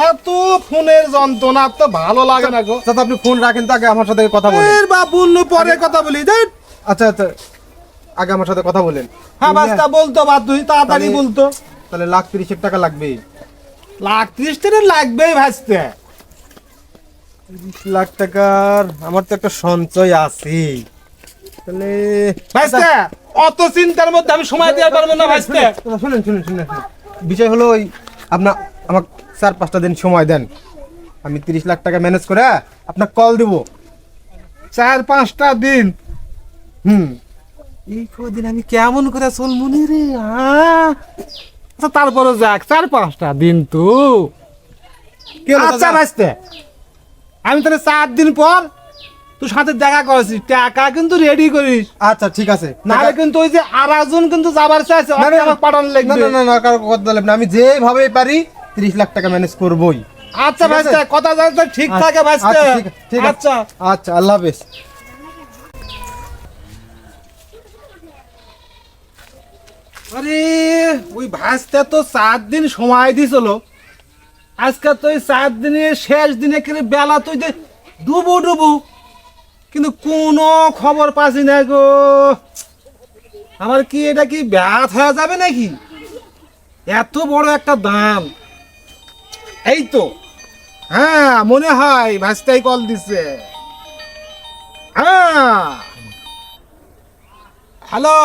এত ফোনের যন্ত্রণা তো ভালো লাগে না গো। চাচা আপনি ফোন রাখেন তো, আগে আমার সাথে কথা বলেন। বাবু পরে কথা বলি। আচ্ছা আচ্ছা, আগে আমার সাথে কথা বলেন। হ্যাঁ বাস্তা বলতো বা তুই তাড়াতাড়ি বলতো। তাহলে 1,30,000 টাকা লাগবে। 1,30,000 টাকা লাগবেই ভাসতে। 30 লাখ টাকার আমার তো একটা সঞ্চয় আছে। তাহলে ভাসতে অত চিন্তার মধ্যে আমি সময় দিতে পারবো না ভাসতে। শুনেন শুনেন শুনেন, বিষয় হলো ওই আপনার আমাকে 4-5টা দিন সময় দেন, আমি 30 লাখ টাকা ম্যানেজ করে আপনাকে কল দিব। 4-5টা দিন? হুম, এই কদিন আমি কেমন করে চলমুনি রে। আচ্ছা তারপরে যাক, 4-5টা দিন তো। কি হলো আচ্ছা চাচা? ভাসতে, আমি তাহলে 4 দিন পর তোর সাথে দেখা করেছি, টাকা কিন্তু রেডি করিস। আচ্ছা ঠিক আছে, নাহলে কিন্তু ওই যে আরেকজন কিন্তু যাবার চাইছে, না, না, আমার পাঠানো না লাগবে। না না না, কারো কথা বলবেন না, আমি যেভাবে পারি 30 লাখ টাকা ম্যানেজ করবই। আচ্ছা ঠিক আছে? ভাসতে, কথা যাতে ঠিক থাকে ভাসতে। আচ্ছা, ঠিক আছে। আচ্ছা আচ্ছা, আল্লাহ হাফেজ। আরে ওই ভাসতে তো 4 দিন সময় দিছিল। আজকে তো ওই 4 দিনের শেষ দিনে কিন্তু বেলা তুই যে ডুবু ডুবু, কিন্তু কোনো খবর পাচ্ছি না গো। আমার কি এটা কি ব্যাথ হয়ে যাবে নাকি? এত বড় একটা দাম। এই তো, হ্যাঁ মনে হয় ভাসতেই কল দিচ্ছে। হ্যাঁ হ্যালো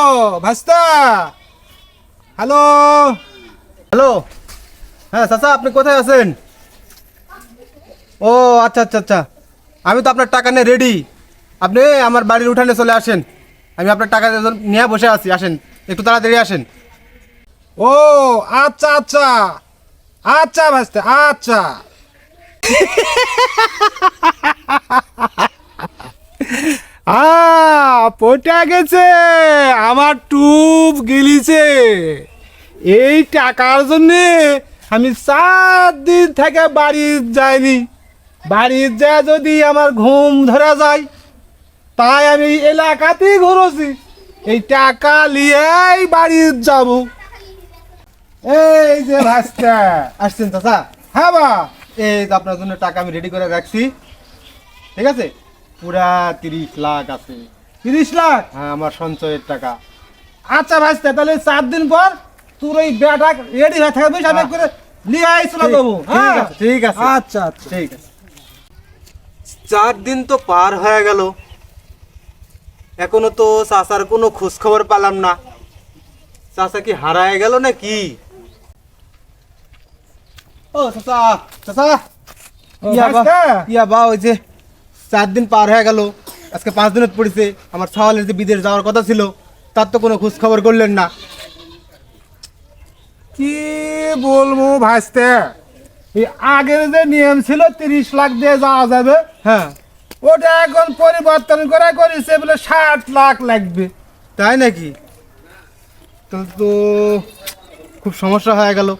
ভাস্তা, হ্যালো। হ্যালো, হ্যাঁ চাচা আপনি কোথায় আছেন? ও আচ্ছা আচ্ছা আচ্ছা, আমি তো আপনার টাকা নিয়ে রেডি। আপনি আমার বাড়ির উঠানে চলে আসেন, আমি আপনার টাকা নিয়ে বসে আছি। আসেন, একটু তাড়াতাড়ি আসেন। ও আচ্ছা আচ্ছা আচ্ছা ভাস্তে, আচ্ছা। পটা গেছে, আমার টুপ গিলিছে। এই টাকার জন্যে আমি 4 দিন থেকে বাড়ি যাইনি। বাড়ি যা যদি আমার ঘুম ধরে যায়, তাই আমি এলাকাতেই ঘুরছি। এই টাকা নিয়েই বাড়ি যাব। এই যে ভাস্তা। আসছেন চাচা? হ্যাঁ বা, এই তো আপনার জন্য টাকা আমি রেডি করে রাখছি। ঠিক আছে, পুরা 30 লাখ আছে। 30 লাখ? হ্যাঁ, আমার সঞ্চয়ের টাকা। আচ্ছা ভাস্তা, তাহলে 4 দিন পর তোর ওই ব্যাটা রেডি হয়ে থাকবে, সাথে করে নিয়ে আই চলে দেবো। ঠিক আছে, ঠিক আছে। আচ্ছা আচ্ছা ঠিক আছে। 4 দিন তো পার হয়ে গেল, এখনো তো চাচার কোনো খোঁজ খবর পেলাম না। চাচা কি হারায় গেল নাকি? ও চাচা, চাচা ও, ভাস্তা। ইয়া বা, ওই যে 4 দিন পার হয়ে গেল, আজকে 5 দিন পড়েছে। আমার ছাওয়ালের যে বিদেশ যাওয়ার কথা ছিল, তার তো কোনো খোঁজ খবর করলেন না। কি বলবো ভাস্তে, এই আগের যে নিয়ম ছিল 30 লাখ দিয়ে যাওয়া যাবে, হ্যাঁ, ওটা এখন পরিবর্তন করে করেছে বলে 60 লাখ লাগবে। তাই নাকি? তাহলে তো খুব সমস্যা হয়ে গেল।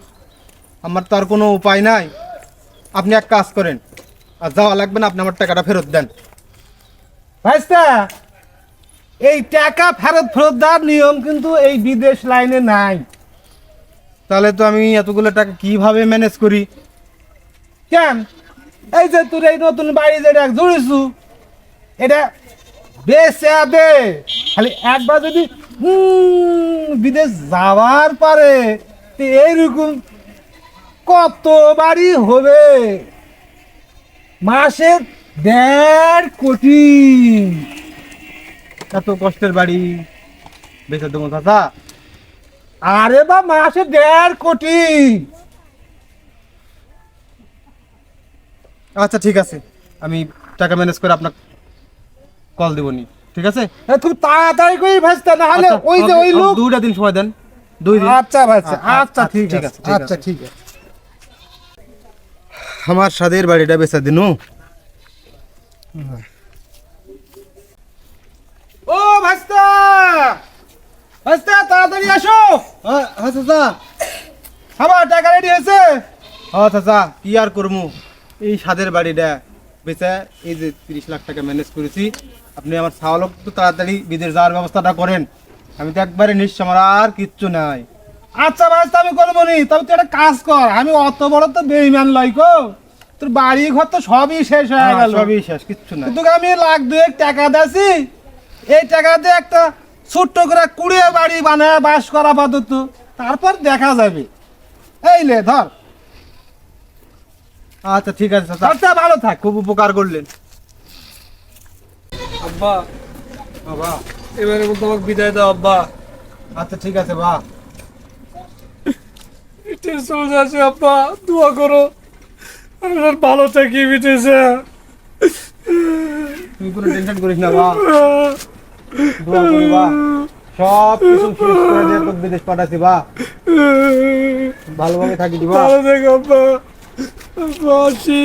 আমার তো আর কোনো উপায় নাই। আপনি এক কাজ করেন, আর যাওয়া লাগবে না, আপনি আমার টাকাটা ফেরত দেন। ভাইস্তা, এই টাকা ফেরত ফেরত দেওয়ার নিয়ম কিন্তু এই বিদেশ লাইনে নাই। তাহলে তো আমি এতগুলো টাকা কিভাবে ম্যানেজ করি? কেন? এই যে তোর এই নতুন বাড়ি যেটা জুড়িছু, এটা বেচে দে। খালি একবার যদি বিদেশ যাওয়ার পারে, তো এইরকম কত বাড়ি হবে? মাসে 1.5 কোটি। এত কষ্টের বাড়ি বেঁচে দেবো চাচা? আরে বা মাসে 1.5 কোটি। আচ্ছা ঠিক আছে, আমি টাকা ম্যানেজ করে আপনাকে কল দেবনি। ঠিক আছে? খুব তাড়াতাড়ি করে ভাসতে, না হলে আচ্ছা, ওই যে ওই আমাকে লোক। 2টা দিন সময় দেন, 2 দিন। আচ্ছা ভাইস্তা, আচ্ছা ঠিক ঠিক আছে, আছে, ঠিক আচ্ছা আছে। ঠিক আছে। আমার সাদের বাড়িটা বেচা দিনু। ও ভাস্তা, ভাস্তা তাড়াতাড়ি আসো। হ্যাঁ চাচা। আমার টাকা রেডি হয়েছে। হ্যাঁ চাচা, কি আর করবো, এই সাদের বাড়িটা বেচা এই যে 30 লাখ টাকা ম্যানেজ করেছি। আপনি আমার ছাওয়ালক তো তাড়াতাড়ি বিদেশ যাওয়ার ব্যবস্থাটা করেন। আমি তো একবারে নিঃস্ব, আমার আর কিচ্ছু নাই। আচ্ছা ভাইস্তা আমি করবো নি, তবে তুই একটা কাজ কর, আমি অত বড় তো বেইমান লই গো, তোর বাড়ি ঘর তো সবই শেষ হয়ে গেল, সবই শেষ, কিচ্ছু নাই। তোকে আমি 1,2 লাখ টাকা দিয়েছি, এই টাকা দিয়ে একটা ছোট্ট করে কুড়িয়ে বাড়ি বানায় বাস করা আপাতত, তারপর দেখা যাবে। এই লে ধর। আচ্ছা ঠিক আছে চাচা, আচ্ছা ভালো থাক। খুব উপকার করলেন। আব্বা, বাবা এবারে মতো আমাকে বিদায় দাও আব্বা। আচ্ছা ঠিক আছে বা, টেনশন আছে আব্বা, দোয়া করো আমি আর ভালো থাকি বিদেশে। তুই কোনো টেনশন করিস না বা, দোয়া করি বা, সব কিছু শেষ করে দিয়ে তোকে বিদেশ পাঠাচ্ছি বা, ভালোভাবে থাকি দিবা। ভালো থাকো আব্বা, আব্বা আসি।